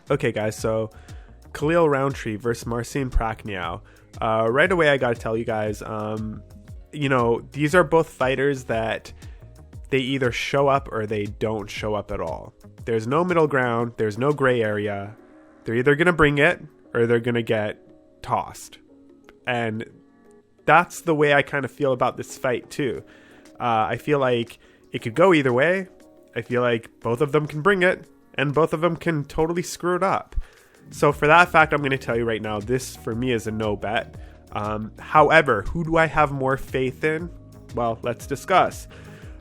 Okay, guys, so Khalil Rountree versus Marcin Prachnio. Right away, I got to tell you guys, these are both fighters that they either show up or they don't show up at all. There's no middle ground. There's no gray area. They're either going to bring it or they're going to get tossed. And that's the way I kind of feel about this fight, too. I feel like it could go either way. I feel like both of them can bring it, and both of them can totally screw it up. So for that fact, I'm going to tell you right now, this for me is a no bet. However, who do I have more faith in? Well, let's discuss.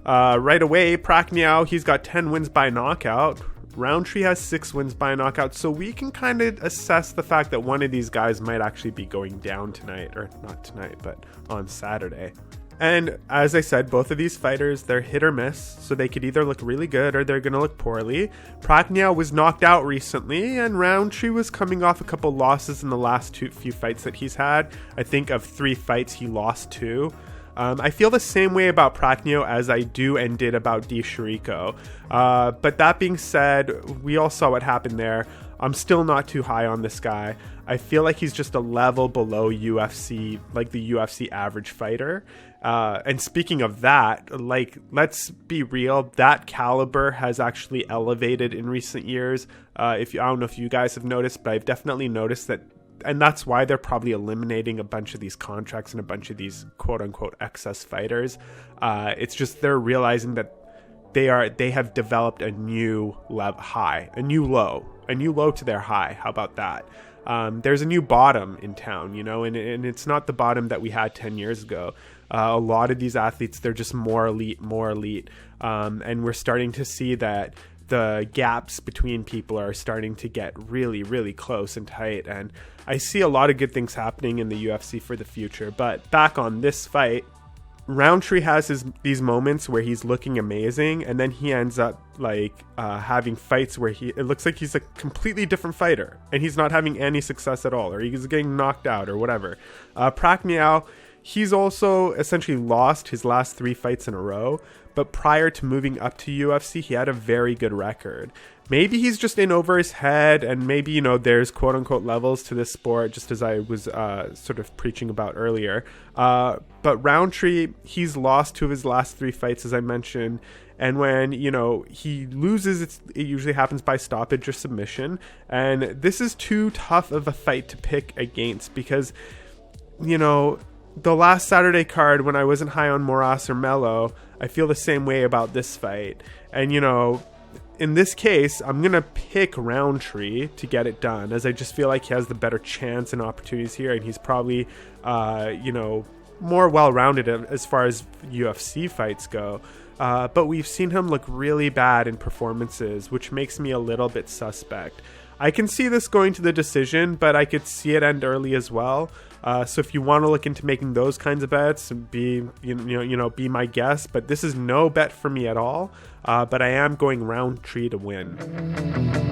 Right away, Prachnio, he's got 10 wins by knockout. Rountree has 6 wins by knockout. So we can kind of assess the fact that one of these guys might actually be going down tonight. Or not tonight, but on Saturday. And as I said, both of these fighters, they're hit or miss, so they could either look really good or they're going to look poorly. Prachnio was knocked out recently, and Rountree was coming off a couple losses in the last few fights that he's had. I think of 3 fights, he lost 2. I feel the same way about Prachnio as I do and did about Di Chirico. But that being said, we all saw what happened there. I'm still not too high on this guy. I feel like he's just a level below UFC, like the UFC average fighter. And speaking of that, like, let's be real, that caliber has actually elevated in recent years. I don't know if you guys have noticed, but I've definitely noticed that. And that's why they're probably eliminating a bunch of these contracts and a bunch of these quote unquote excess fighters. It's just they're realizing that they have developed a new high, a new low to their high. How about that? There's a new bottom in town, and it's not the bottom that we had 10 years ago. A lot of these athletes, they're just more elite. And we're starting to see that the gaps between people are starting to get really, really close and tight. And I see a lot of good things happening in the UFC for the future. But back on this fight, Rountree has these moments where he's looking amazing, and then he ends up having fights where it looks like he's a completely different fighter, and he's not having any success at all, or he's getting knocked out or whatever. Prachnio, he's also essentially lost his last 3 fights in a row, but prior to moving up to UFC, he had a very good record. Maybe he's just in over his head, and maybe, there's quote-unquote levels to this sport, just as I was sort of preaching about earlier. But Rountree, he's lost 2 of his last 3 fights, as I mentioned, and when, he loses, it usually happens by stoppage or submission, and this is too tough of a fight to pick against, because, the last Saturday card, when I wasn't high on Moras or Melo, I feel the same way about this fight. And, in this case, I'm going to pick Rountree to get it done, as I just feel like he has the better chance and opportunities here, and he's probably, more well-rounded as far as UFC fights go. But we've seen him look really bad in performances, which makes me a little bit suspect. I can see this going to the decision, but I could see it end early as well. So if you want to look into making those kinds of bets, be my guest. But this is no bet for me at all. But I am going Rountree to win.